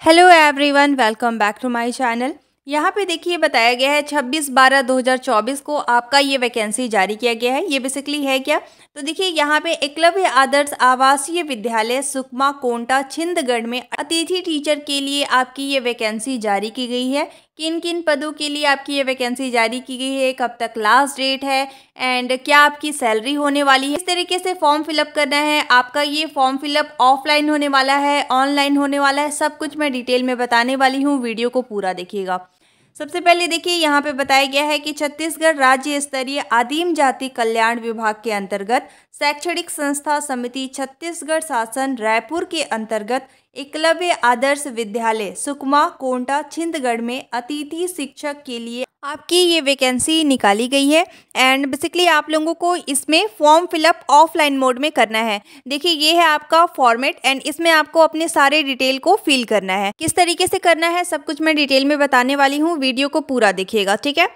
Hello everyone, welcome back to my channel. यहाँ पे देखिए बताया गया है 26/12/2024 को आपका ये वैकेंसी जारी किया गया है। ये बेसिकली है क्या, तो देखिए यहाँ पे एकलव्य आदर्श आवासीय विद्यालय सुकमा कोंटा छिंदगढ़ में अतिथि टीचर के लिए आपकी ये वैकेंसी जारी की गई है। किन किन पदों के लिए आपकी ये वैकेंसी जारी की गई है, कब तक लास्ट डेट है एंड क्या आपकी सैलरी होने वाली है, इस तरीके से फॉर्म फिलअप करना है। आपका ये फॉर्म फिलअप ऑफलाइन होने वाला है, ऑनलाइन होने वाला है, सब कुछ मैं डिटेल में बताने वाली हूँ। वीडियो को पूरा देखिएगा। सबसे पहले देखिए यहाँ पे बताया गया है कि छत्तीसगढ़ राज्य स्तरीय आदिम जाति कल्याण विभाग के अंतर्गत शैक्षणिक संस्था समिति छत्तीसगढ़ शासन रायपुर के अंतर्गत एकलव्य आदर्श विद्यालय सुकमा कोंटा छिंदगढ़ में अतिथि शिक्षक के लिए आपकी ये वैकेंसी निकाली गई है। एंड बेसिकली आप लोगों को इसमें फॉर्म फिलअप ऑफलाइन मोड में करना है। देखिए ये है आपका फॉर्मेट एंड इसमें आपको अपने सारे डिटेल को फिल करना है। किस तरीके से करना है सब कुछ मैं डिटेल में बताने वाली हूँ, वीडियो को पूरा देखिएगा, ठीक है।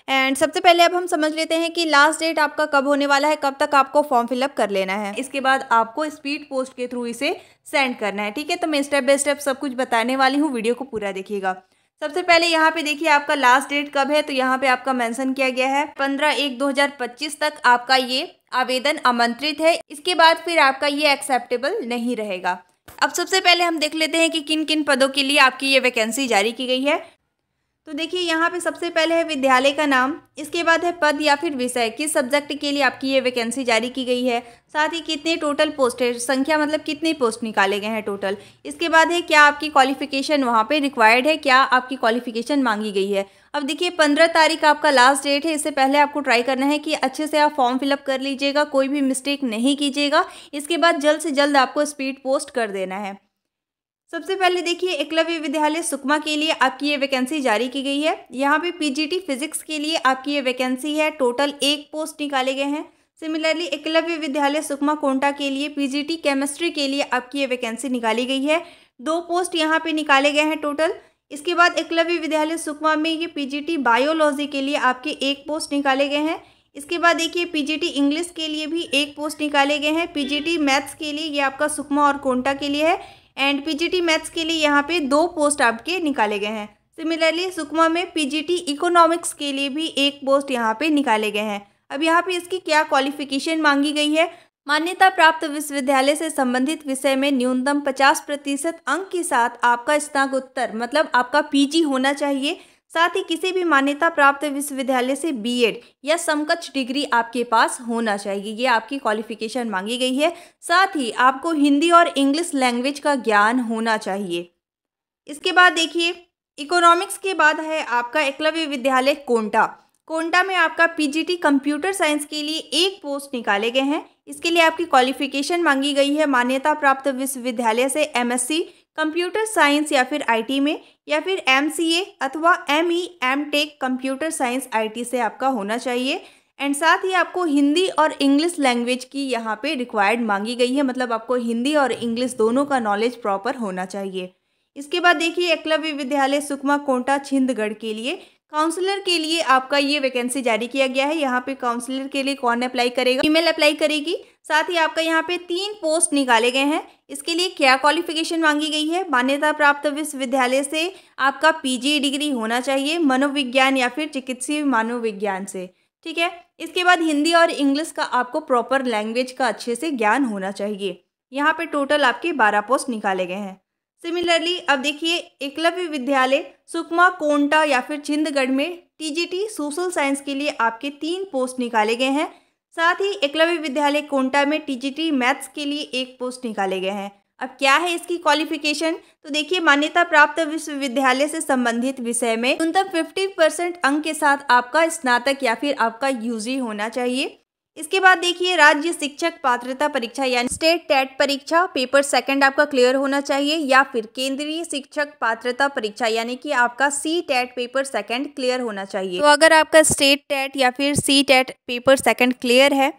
एंड सबसे पहले अब हम समझ लेते हैं कि लास्ट डेट आपका कब होने वाला है, कब तक आपको फॉर्म फिलअप कर लेना है। इसके बाद आपको स्पीड पोस्ट के थ्रू इसे सेंड करना है, ठीक है। तो मैं स्टेप बाय स्टेप सब कुछ बताने वाली हूँ, वीडियो को पूरा देखिएगा। सबसे पहले यहाँ पे देखिए आपका लास्ट डेट कब है, तो यहाँ पे आपका मेंशन किया गया है 15/1/2025 तक आपका ये आवेदन आमंत्रित है। इसके बाद फिर आपका ये एक्सेप्टेबल नहीं रहेगा। अब सबसे पहले हम देख लेते हैं कि किन किन पदों के लिए आपकी ये वैकेंसी जारी की गई है। तो देखिए यहाँ पे सबसे पहले है विद्यालय का नाम, इसके बाद है पद या फिर विषय, किस सब्जेक्ट के लिए आपकी ये वैकेंसी जारी की गई है, साथ ही कितने टोटल पोस्ट है, संख्या मतलब कितने पोस्ट निकाले गए हैं टोटल। इसके बाद है क्या आपकी क्वालिफिकेशन वहाँ पे रिक्वायर्ड है, क्या आपकी क्वालिफिकेशन मांगी गई है। अब देखिए 15 तारीख आपका लास्ट डेट है। इससे पहले आपको ट्राई करना है कि अच्छे से आप फॉर्म फिलअप कर लीजिएगा, कोई भी मिस्टेक नहीं कीजिएगा। इसके बाद जल्द से जल्द आपको स्पीड पोस्ट कर देना है। सबसे पहले देखिए एकलव्य विद्यालय सुकमा के लिए आपकी ये वैकेंसी जारी की गई है। यहाँ पे पीजीटी फिजिक्स के लिए आपकी ये वैकेंसी है, टोटल 1 पोस्ट निकाले गए हैं। सिमिलरली एकलव्य विद्यालय सुकमा कोंटा के लिए पीजीटी केमिस्ट्री के लिए आपकी ये वैकेंसी निकाली गई है, 2 पोस्ट यहाँ पे निकाले गए हैं टोटल। इसके बाद एकलव्य विद्यालय सुकमा में ये पीजीटी बायोलॉजी के लिए आपके 1 पोस्ट निकाले गए हैं। इसके बाद देखिए पीजीटी इंग्लिश के लिए भी 1 पोस्ट निकाले गए हैं। पीजीटी मैथ्स के लिए ये आपका सुकमा और कोंटा के लिए है एंड पीजीटी मैथ्स के लिए यहाँ पे 2 पोस्ट आपके निकाले गए हैं। सिमिलरली सुकमा में पीजीटी इकोनॉमिक्स के लिए भी 1 पोस्ट यहाँ पे निकाले गए हैं। अब यहाँ पे इसकी क्या क्वालिफिकेशन मांगी गई है, मान्यता प्राप्त विश्वविद्यालय से संबंधित विषय में न्यूनतम 50% अंक के साथ आपका स्नातकोत्तर मतलब आपका पीजी होना चाहिए। साथ ही किसी भी मान्यता प्राप्त विश्वविद्यालय से बीएड या समकक्ष डिग्री आपके पास होना चाहिए, ये आपकी क्वालिफिकेशन मांगी गई है। साथ ही आपको हिंदी और इंग्लिश लैंग्वेज का ज्ञान होना चाहिए। इसके बाद देखिए इकोनॉमिक्स के बाद है आपका एकलव्य विद्यालय कोंटा। कोंटा में आपका पीजीटी कंप्यूटर साइंस के लिए 1 पोस्ट निकाले गए हैं। इसके लिए आपकी क्वालिफिकेशन मांगी गई है मान्यता प्राप्त विश्वविद्यालय से एमएससी कंप्यूटर साइंस या फिर आईटी में, या फिर एमसीए अथवा एमटेक कंप्यूटर साइंस आईटी से आपका होना चाहिए। एंड साथ ही आपको हिंदी और इंग्लिश लैंग्वेज की यहाँ पे रिक्वायर्ड मांगी गई है, मतलब आपको हिंदी और इंग्लिश दोनों का नॉलेज प्रॉपर होना चाहिए। इसके बाद देखिए एकलव्य विद्यालय सुकमा कोंटा छिंदगढ़ के लिए काउंसलर के लिए आपका ये वैकेंसी जारी किया गया है। यहाँ पे काउंसलर के लिए कौन अप्लाई करेगा, फीमेल अप्लाई करेगी। साथ ही आपका यहाँ पे 3 पोस्ट निकाले गए हैं। इसके लिए क्या क्वालिफिकेशन मांगी गई है, मान्यता प्राप्त विश्वविद्यालय से आपका पीजी डिग्री होना चाहिए मनोविज्ञान या फिर चिकित्सीय मनोविज्ञान से, ठीक है। इसके बाद हिंदी और इंग्लिश का आपको प्रॉपर लैंग्वेज का अच्छे से ज्ञान होना चाहिए। यहाँ पे टोटल आपके 12 पोस्ट निकाले गए हैं। सिमिलरली अब देखिए एकलव्य विद्यालय सुकमा कोंटा या फिर छिंदगढ़ में टीजीटी सोशल साइंस के लिए आपके 3 पोस्ट निकाले गए हैं। साथ ही एकलव्य विद्यालय कोंटा में टीजीटी मैथ्स के लिए 1 पोस्ट निकाले गए हैं। अब क्या है इसकी क्वालिफिकेशन, तो देखिए मान्यता प्राप्त विश्वविद्यालय से संबंधित विषय में न्यूनतम 50% अंक के साथ आपका स्नातक या फिर आपका यूजी होना चाहिए। इसके बाद देखिए राज्य शिक्षक पात्रता परीक्षा यानी स्टेट टेट परीक्षा पेपर 2 आपका क्लियर होना चाहिए, या फिर केंद्रीय शिक्षक पात्रता परीक्षा यानी कि आपका सी टेट पेपर 2 क्लियर होना चाहिए। तो अगर आपका स्टेट टेट या फिर सी टेट पेपर 2 क्लियर है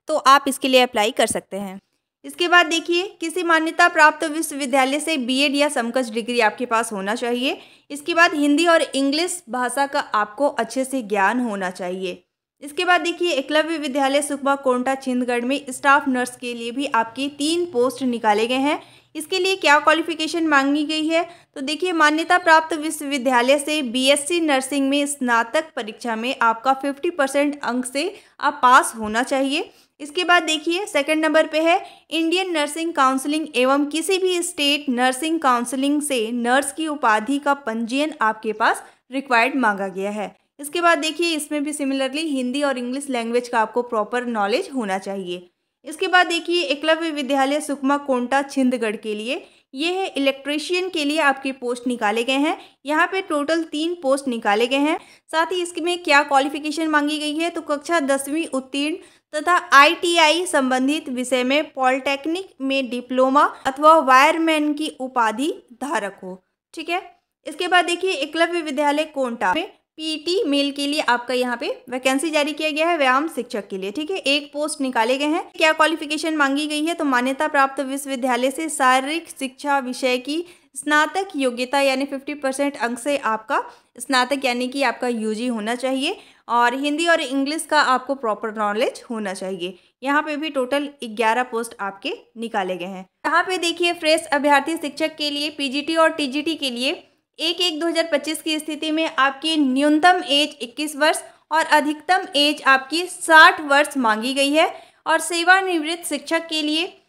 तो आप इसके लिए अप्लाई कर सकते हैं। इसके बाद देखिए किसी मान्यता प्राप्त विश्वविद्यालय से बीएड या समकक्ष डिग्री आपके पास होना चाहिए। इसके बाद हिंदी और इंग्लिश भाषा का आपको अच्छे से ज्ञान होना चाहिए। इसके बाद देखिए एकलव्य विद्यालय सुकमा कोंटा छिंदगढ़ में स्टाफ नर्स के लिए भी आपकी 3 पोस्ट निकाले गए हैं। इसके लिए क्या क्वालिफिकेशन मांगी गई है? तो देखिए, मान्यता प्राप्त विश्वविद्यालय से बीएससी नर्सिंग में स्नातक परीक्षा में आपका 50% अंक से आप पास होना चाहिए। इसके बाद देखिए सेकंड नंबर पे है इंडियन नर्सिंग काउंसिलिंग एवं किसी भी स्टेट नर्सिंग काउंसिलिंग से नर्स की उपाधि का पंजीयन आपके पास रिक्वायर्ड मांगा गया है। इसके बाद देखिए इसमें भी सिमिलरली हिंदी और इंग्लिश लैंग्वेज का आपको प्रॉपर नॉलेज होना चाहिए। इसके बाद देखिए एकलव्य विद्यालय सुकमा कोंटा छिंदगढ़ के लिए ये है इलेक्ट्रीशियन के लिए आपके पोस्ट निकाले गए हैं। यहाँ पे टोटल 3 पोस्ट निकाले गए हैं। साथ ही इसमें क्या क्वालिफिकेशन मांगी गई है? तो कक्षा 10वीं उत्तीर्ण तथा आईटीआई संबंधित विषय में पॉलिटेक्निक में डिप्लोमा अथवा वायरमैन की उपाधि धारक हो। ठीक है। इसके बाद देखिए एकलव्य विद्यालय कोंटा में पीटी मेल के लिए आपका यहाँ पे वैकेंसी जारी किया गया है व्यायाम शिक्षक के लिए। ठीक है, 1 पोस्ट निकाले गए हैं। क्या क्वालिफिकेशन मांगी गई है? तो मान्यता प्राप्त विश्वविद्यालय से शारीरिक शिक्षा विषय की स्नातक योग्यता यानी 50% अंक से आपका स्नातक यानी कि आपका यूजी होना चाहिए और हिंदी और इंग्लिश का आपको प्रॉपर नॉलेज होना चाहिए। यहाँ पे भी टोटल 11 पोस्ट आपके निकाले गए हैं। यहाँ पे देखिए फ्रेश अभ्यर्थी शिक्षक के लिए पीजीटी और टीजीटी के लिए 1/1/2025 की स्थिति में आपकी न्यूनतम एज 21 वर्ष और अधिकतम एज आपकी 60 वर्ष मांगी गई है। और सेवानिवृत्त शिक्षक के लिए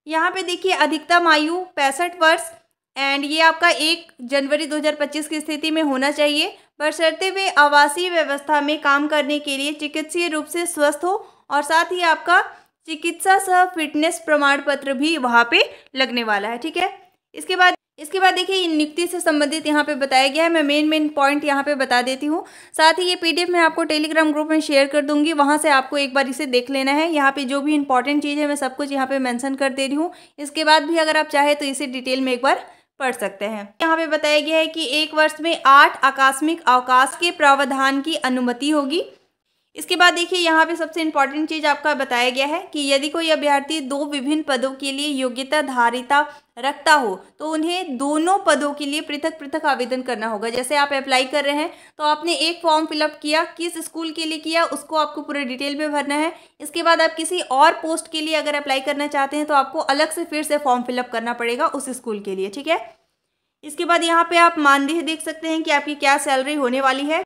यहाँ पे देखिए अधिकतम आयु 65 वर्ष एंड ये आपका 1 जनवरी 2025 की स्थिति में होना चाहिए, बशर्ते वे आवासीय व्यवस्था में काम करने के लिए चिकित्सीय रूप से स्वस्थ हो और साथ ही आपका चिकित्सा सह फिटनेस प्रमाण पत्र भी वहाँ पे लगने वाला है। ठीक है। इसके बाद देखिए नियुक्ति से संबंधित यहाँ पे बताया गया है। मैं मेन पॉइंट यहाँ पे बता देती हूँ। साथ ही ये पीडीएफ मैं आपको टेलीग्राम ग्रुप में शेयर कर दूंगी, वहाँ से आपको एक बार इसे देख लेना है। यहाँ पे जो भी इंपॉर्टेंट चीज़ है मैं सब कुछ यहाँ पे मेंशन कर दे रही हूँ। इसके बाद भी अगर आप चाहे तो इसे डिटेल में एक बार पढ़ सकते हैं। यहाँ पे बताया गया है कि 1 वर्ष में 8 आकस्मिक अवकाश के प्रावधान की अनुमति होगी। इसके बाद देखिए यहाँ पे सबसे इम्पॉर्टेंट चीज़ आपका बताया गया है कि यदि कोई अभ्यर्थी 2 विभिन्न पदों के लिए योग्यता धारिता रखता हो तो उन्हें दोनों पदों के लिए पृथक पृथक आवेदन करना होगा। जैसे आप अप्लाई कर रहे हैं तो आपने एक फॉर्म फिलअप किया, किस स्कूल के लिए किया उसको आपको पूरे डिटेल में भरना है। इसके बाद आप किसी और पोस्ट के लिए अगर अप्लाई करना चाहते हैं तो आपको अलग से फिर से फॉर्म फिलअप करना पड़ेगा उस स्कूल के लिए। ठीक है। इसके बाद यहाँ पे आप मानदेय देख सकते हैं कि आपकी क्या सैलरी होने वाली है।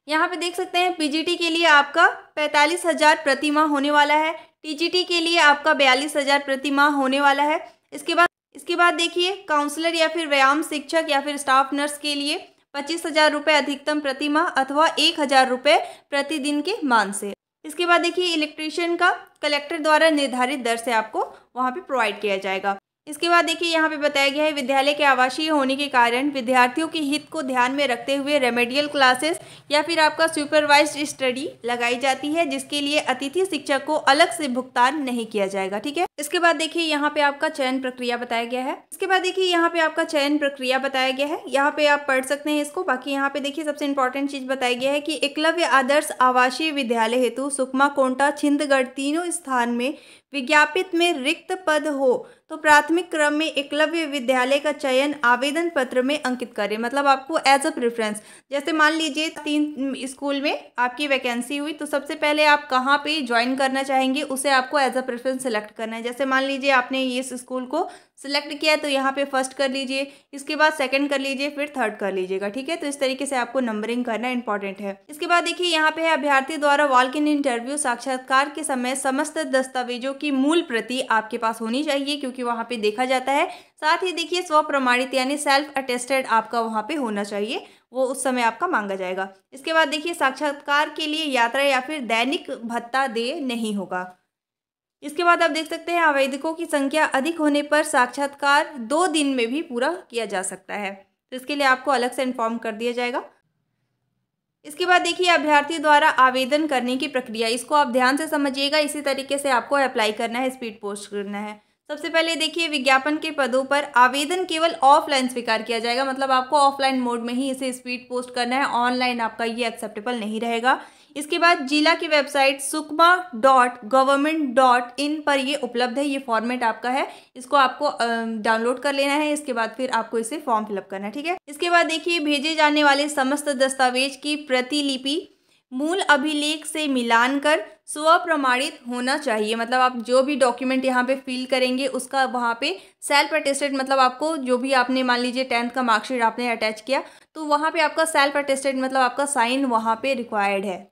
यहाँ पे देख सकते हैं पीजीटी के लिए आपका 45,000 प्रति माह होने वाला है, टीजीटी के लिए आपका 42,000 प्रति माह होने वाला है। इसके बाद देखिए काउंसलर या फिर व्यायाम शिक्षक या फिर स्टाफ नर्स के लिए 25,000 रुपये अधिकतम प्रति माह अथवा 1,000 रुपये प्रतिदिन के मान से। इसके बाद देखिए इलेक्ट्रीशियन का कलेक्टर द्वारा निर्धारित दर से आपको वहाँ पे प्रोवाइड किया जाएगा। इसके बाद देखिए यहाँ पे बताया गया है विद्यालय के आवासीय होने के कारण विद्यार्थियों के हित को ध्यान में रखते हुए रेमेडियल क्लासेस या फिर आपका सुपरवाइज्ड स्टडी लगाई जाती है, जिसके लिए अतिथि शिक्षक को अलग से भुगतान नहीं किया जाएगा। ठीक है। इसके बाद देखिए यहाँ पे आपका चयन प्रक्रिया बताया गया है। यहाँ पे आप पढ़ सकते हैं इसको। बाकी यहाँ पे देखिए सबसे इंपॉर्टेंट चीज बताया गया है कि एकलव्य आदर्श आवासीय विद्यालय हेतु सुकमा कोंटा छिंदगढ़ तीनों स्थान में विज्ञापित में रिक्त पद हो तो प्राथमिक क्रम में एकलव्य विद्यालय का चयन आवेदन पत्र में अंकित करें। मतलब आपको एज अ प्रेफरेंस, जैसे मान लीजिए 3 स्कूल में आपकी वैकेंसी हुई तो सबसे पहले आप कहाँ पे ज्वाइन करना चाहेंगे उसे आपको एज अ प्रेफरेंस सेलेक्ट करना है। जैसे मान लीजिए आपने इस स्कूल को सिलेक्ट किया तो यहाँ पे फर्स्ट कर लीजिए, इसके बाद सेकंड कर लीजिए, फिर थर्ड कर लीजिएगा। ठीक है। तो इस तरीके से आपको नंबरिंग करना इंपॉर्टेंट है। इसके बाद देखिए यहाँ पे है अभ्यर्थी द्वारा वॉक इन इंटरव्यू साक्षात्कार के समय समस्त दस्तावेजों की मूल प्रति आपके पास होनी चाहिए, क्योंकि वहाँ पे देखा जाता है। साथ ही देखिए स्व प्रमाणित यानी सेल्फ अटेस्टेड आपका वहाँ पे होना चाहिए, वो उस समय आपका मांगा जाएगा। इसके बाद देखिए साक्षात्कार के लिए यात्रा या फिर दैनिक भत्ता देय नहीं होगा। इसके बाद आप देख सकते हैं आवेदकों की संख्या अधिक होने पर साक्षात्कार 2 दिन में भी पूरा किया जा सकता है, तो इसके लिए आपको अलग से इन्फॉर्म कर दिया जाएगा। इसके बाद देखिए अभ्यर्थी द्वारा आवेदन करने की प्रक्रिया, इसको आप ध्यान से समझिएगा। इसी तरीके से आपको अप्लाई करना है, स्पीड पोस्ट करना है। सबसे पहले देखिए विज्ञापन के पदों पर आवेदन केवल ऑफलाइन स्वीकार किया जाएगा। मतलब आपको ऑफलाइन मोड में ही इसे स्पीड पोस्ट करना है, ऑनलाइन आपका ये एक्सेप्टेबल नहीं रहेगा। इसके बाद जिला की वेबसाइट sukma.government.in पर ये उपलब्ध है। ये फॉर्मेट आपका है, इसको आपको डाउनलोड कर लेना है। इसके बाद फिर आपको इसे फॉर्म फिलअप करना है। ठीक है। इसके बाद देखिए भेजे जाने वाले समस्त दस्तावेज की प्रतिलिपि मूल अभिलेख से मिलान कर स्व प्रमाणित होना चाहिए। मतलब आप जो भी डॉक्यूमेंट यहाँ पे फिल करेंगे उसका वहाँ पे सेल्फ अटेस्टेड, मतलब आपको जो भी आपने मान लीजिए 10th का मार्कशीट आपने अटैच किया तो वहाँ पे आपका सेल्फ अटेस्टेड मतलब आपका साइन वहाँ पे रिक्वायर्ड है।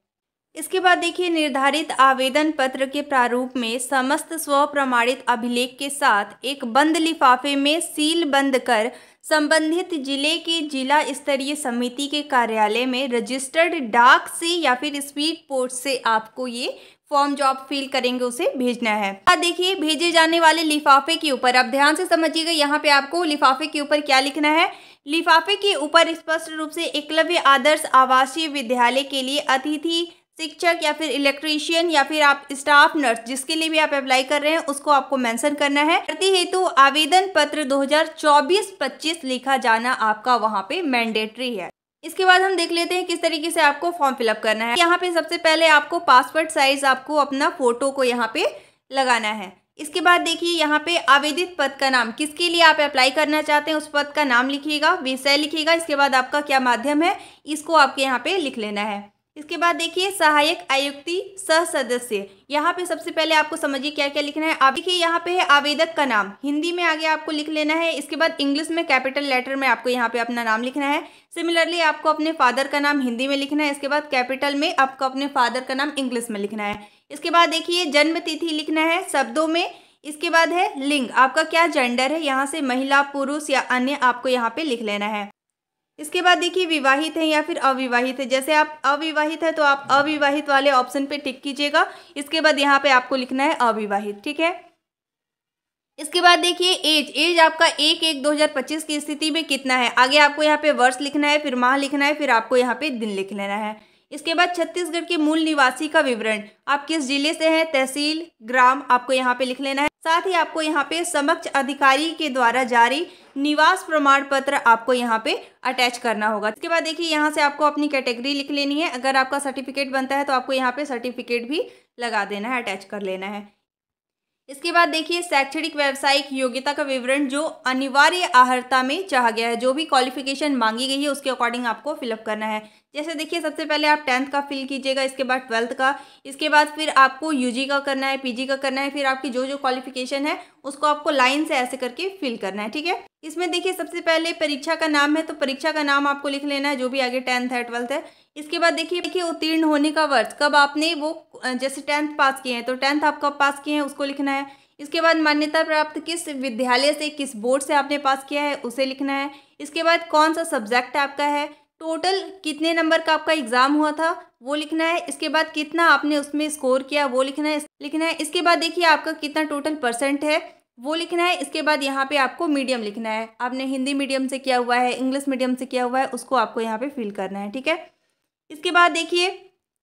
इसके बाद देखिए, निर्धारित आवेदन पत्र के प्रारूप में समस्त स्व प्रमाणित अभिलेख के साथ एक बंद लिफाफे में सील बंद कर संबंधित जिले के जिला स्तरीय समिति के कार्यालय में रजिस्टर्ड डाक से या फिर स्पीड पोस्ट से आपको ये फॉर्म जो आप फिल करेंगे उसे भेजना है। अब देखिए, भेजे जाने वाले लिफाफे के ऊपर आप ध्यान से समझिएगा, यहाँ पे आपको लिफाफे के ऊपर क्या लिखना है। लिफाफे के ऊपर स्पष्ट रूप से एकलव्य आदर्श आवासीय विद्यालय के लिए अतिथि शिक्षक या फिर इलेक्ट्रीशियन या फिर आप स्टाफ नर्स जिसके लिए भी आप अप्लाई कर रहे हैं उसको आपको मेंशन करना है। भर्ती हेतु आवेदन पत्र 2024-25 लिखा जाना आपका वहां पे मैंडेटरी है। इसके बाद हम देख लेते हैं किस तरीके से आपको फॉर्म फिलअप करना है। यहाँ पे सबसे पहले आपको पासपोर्ट साइज आपको अपना फोटो को यहाँ पे लगाना है। इसके बाद देखिए, यहाँ पे आवेदित पद का नाम, किसके लिए आप अप्लाई करना चाहते हैं उस पद का नाम लिखिएगा, विषय लिखिएगा, इसके बाद आपका क्या माध्यम है इसको आपके यहाँ पे लिख लेना है। इसके बाद देखिए, सहायक आयुक्ति सह सदस्य, यहाँ पे सबसे पहले आपको समझिए क्या क्या लिखना है। आप देखिए, यहाँ पे है आवेदक का नाम, हिंदी में आगे आपको लिख लेना है। इसके बाद इंग्लिश में कैपिटल लेटर में आपको यहाँ पे अपना नाम लिखना है। सिमिलरली आपको अपने फादर का नाम हिंदी में लिखना है। इसके बाद कैपिटल में आपको अपने फादर का नाम इंग्लिश में लिखना है। इसके बाद देखिए, जन्म तिथि लिखना है शब्दों में। इसके बाद है लिंग, आपका क्या जेंडर है, यहाँ से महिला, पुरुष या अन्य आपको यहाँ पे लिख लेना है। इसके बाद देखिए, विवाहित है या फिर अविवाहित है, जैसे आप अविवाहित है तो आप अविवाहित वाले ऑप्शन पे टिक कीजिएगा। इसके बाद यहाँ पे आपको लिखना है अविवाहित, ठीक है। इसके बाद देखिए, एज आपका 1/1/2025 की स्थिति में कितना है, आगे आपको यहाँ पे वर्ष लिखना है, फिर माह लिखना है, फिर आपको यहाँ पे दिन लिख लेना है। इसके बाद छत्तीसगढ़ के मूल निवासी का विवरण, आप किस जिले से हैं, तहसील, ग्राम आपको यहाँ पे लिख लेना है। साथ ही आपको यहाँ पे समक्ष अधिकारी के द्वारा जारी निवास प्रमाण पत्र आपको यहाँ पे अटैच करना होगा। इसके बाद देखिए, यहाँ से आपको अपनी कैटेगरी लिख लेनी है। अगर आपका सर्टिफिकेट बनता है तो आपको यहाँ पे सर्टिफिकेट भी लगा देना है, अटैच कर लेना है। इसके बाद देखिए, शैक्षणिक व्यावसायिक योग्यता का विवरण जो अनिवार्य अर्हता में चाहा गया है, जो भी क्वालिफिकेशन मांगी गई है उसके अकॉर्डिंग आपको फिलअप करना है। जैसे देखिए, सबसे पहले आप 10th का फिल कीजिएगा, इसके बाद 12th का, इसके बाद फिर आपको यूजी का करना है, पीजी का करना है, फिर आपकी जो जो क्वालिफिकेशन है उसको आपको लाइन से ऐसे करके फिल करना है, ठीक है। इसमें देखिए, सबसे पहले परीक्षा का नाम है तो परीक्षा का नाम आपको लिख लेना है, जो भी आगे 10th है 12th है। इसके बाद देखिए, उत्तीर्ण होने का वर्ष, कब आपने वो जैसे 10th पास किए हैं तो 10th आप कब पास किए हैं उसको लिखना है। इसके बाद मान्यता प्राप्त किस विद्यालय से, किस बोर्ड से आपने पास किया है उसे लिखना है। इसके बाद कौन सा सब्जेक्ट आपका है, टोटल कितने नंबर का आपका एग्जाम हुआ था वो लिखना है। इसके बाद कितना आपने उसमें स्कोर किया वो लिखना है। इसके बाद देखिए, आपका कितना टोटल परसेंट है वो लिखना है। इसके बाद यहाँ पे आपको मीडियम लिखना है, आपने हिंदी मीडियम से किया हुआ है, इंग्लिश मीडियम से किया हुआ है, उसको आपको यहाँ पे फिल करना है, ठीक है। इसके बाद देखिए,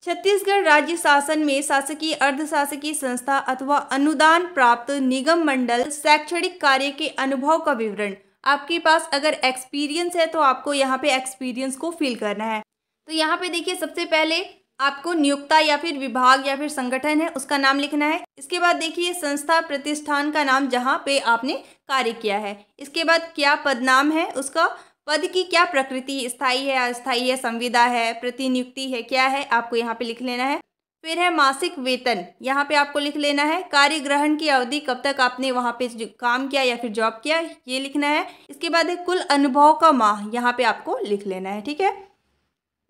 छत्तीसगढ़ राज्य शासन में शासकीय, अर्धशासकीय संस्था अथवा अनुदान प्राप्त निगम मंडल शैक्षणिक कार्य के अनुभव का विवरण, आपके पास अगर एक्सपीरियंस है तो आपको यहाँ पे एक्सपीरियंस को फिल करना है। तो यहाँ पे देखिए, सबसे पहले आपको नियोक्ता या फिर विभाग या फिर संगठन है उसका नाम लिखना है। इसके बाद देखिए, संस्था प्रतिष्ठान का नाम जहाँ पे आपने कार्य किया है। इसके बाद क्या पदनाम है उसका, पद की क्या प्रकृति, स्थायी है, अस्थायी है, संविदा है, प्रतिनियुक्ति है, क्या है आपको यहाँ पे लिख लेना है। फिर है मासिक वेतन, यहाँ पे आपको लिख लेना है। कार्य ग्रहण की अवधि, कब तक आपने वहाँ पे काम किया या फिर जॉब किया, ये लिखना है। इसके बाद है कुल अनुभव का माह, यहाँ पे आपको लिख लेना है, ठीक है।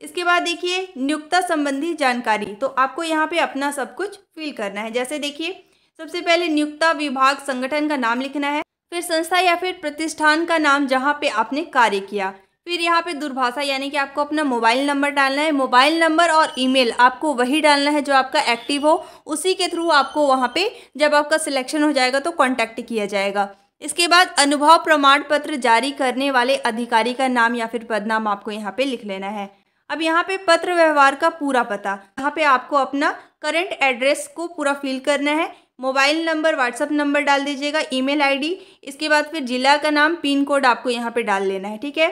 इसके बाद देखिए, नियोक्ता संबंधी जानकारी, तो आपको यहाँ पे अपना सब कुछ फिल करना है। जैसे देखिए, सबसे पहले नियोक्ता, विभाग, संगठन का नाम लिखना है, फिर संस्था या फिर प्रतिष्ठान का नाम जहाँ पे आपने कार्य किया, फिर यहाँ पे दूरभाषा यानी कि आपको अपना मोबाइल नंबर डालना है। मोबाइल नंबर और ईमेल आपको वही डालना है जो आपका एक्टिव हो, उसी के थ्रू आपको वहाँ पे जब आपका सिलेक्शन हो जाएगा तो कॉन्टैक्ट किया जाएगा। इसके बाद अनुभव प्रमाण पत्र जारी करने वाले अधिकारी का नाम या फिर पदनाम आपको यहाँ पे लिख लेना है। अब यहाँ पे पत्र व्यवहार का पूरा पता, यहाँ पे आपको अपना करंट एड्रेस को पूरा फिल करना है। मोबाइल नंबर, व्हाट्सअप नंबर डाल दीजिएगा, ईमेल आईडी, इसके बाद फिर जिला का नाम, पिन कोड आपको यहाँ पे डाल लेना है, ठीक है।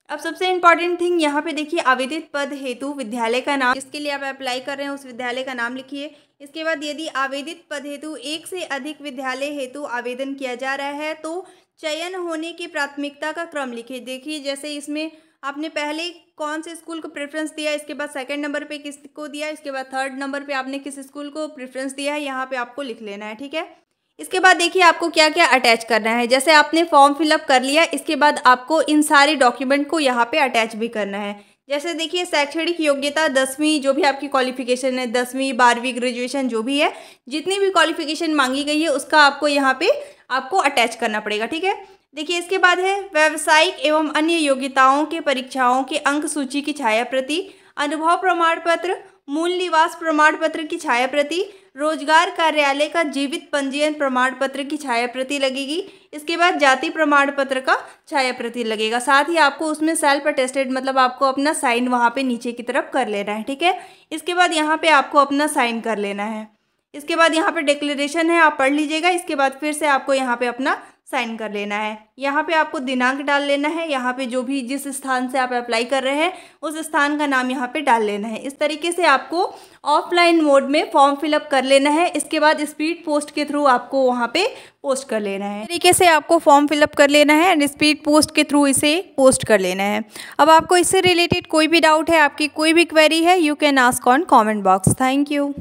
अब सबसे इम्पॉर्टेंट थिंग यहाँ पे देखिए, आवेदित पद हेतु विद्यालय का नाम, जिसके लिए आप अप्लाई कर रहे हैं उस विद्यालय का नाम लिखिए। इसके बाद यदि आवेदित पद हेतु एक से अधिक विद्यालय हेतु आवेदन किया जा रहा है तो चयन होने की प्राथमिकता का क्रम लिखिए। देखिए, जैसे इसमें आपने पहले कौन से स्कूल को प्रेफरेंस दिया, इसके बाद सेकंड नंबर पे किसको दिया, इसके बाद थर्ड नंबर पे आपने किस स्कूल को प्रेफरेंस दिया है, यहाँ पे आपको लिख लेना है। ठीक है, इसके बाद देखिए आपको क्या क्या अटैच करना है। जैसे आपने फॉर्म फिलअप कर लिया, इसके बाद आपको इन सारे डॉक्यूमेंट को यहाँ पे अटैच भी करना है। जैसे देखिए शैक्षणिक योग्यता 10वीं, जो भी आपकी क्वालिफिकेशन है, 10वीं 12वीं ग्रेजुएशन जो भी है, जितनी भी क्वालिफिकेशन मांगी गई है उसका आपको यहाँ पे आपको अटैच करना पड़ेगा। ठीक है, देखिए इसके बाद है व्यावसायिक एवं अन्य योग्यताओं के परीक्षाओं की अंक सूची की छाया प्रति, अनुभव प्रमाण पत्र, मूल निवास प्रमाण पत्र की छाया प्रति, रोजगार कार्यालय का जीवित पंजीयन प्रमाण पत्र की छाया प्रति लगेगी। इसके बाद जाति प्रमाण पत्र का छाया प्रति लगेगा। साथ ही आपको उसमें सेल्फ अटेस्टेड मतलब आपको अपना साइन वहाँ पे नीचे की तरफ कर लेना है। ठीक है, इसके बाद यहाँ पे आपको अपना साइन कर लेना है। इसके बाद यहाँ पे डिक्लेरेशन है, आप पढ़ लीजिएगा। इसके बाद फिर से आपको यहाँ पे अपना साइन कर लेना है। यहाँ पे आपको दिनांक डाल लेना है। यहाँ पे जो भी जिस स्थान से आप अप्लाई कर रहे हैं उस स्थान का नाम यहाँ पे डाल लेना है। इस तरीके से आपको ऑफलाइन मोड में फॉर्म फिलअप कर लेना है। इसके बाद स्पीड पोस्ट के थ्रू आपको वहाँ पे पोस्ट कर लेना है। इस तरीके से आपको फॉर्म फिलअप कर लेना है एंड स्पीड पोस्ट के थ्रू इसे पोस्ट कर लेना है। अब आपको इससे रिलेटेड कोई भी डाउट है, आपकी कोई भी क्वेरी है, you can ask on comment box. Thank you.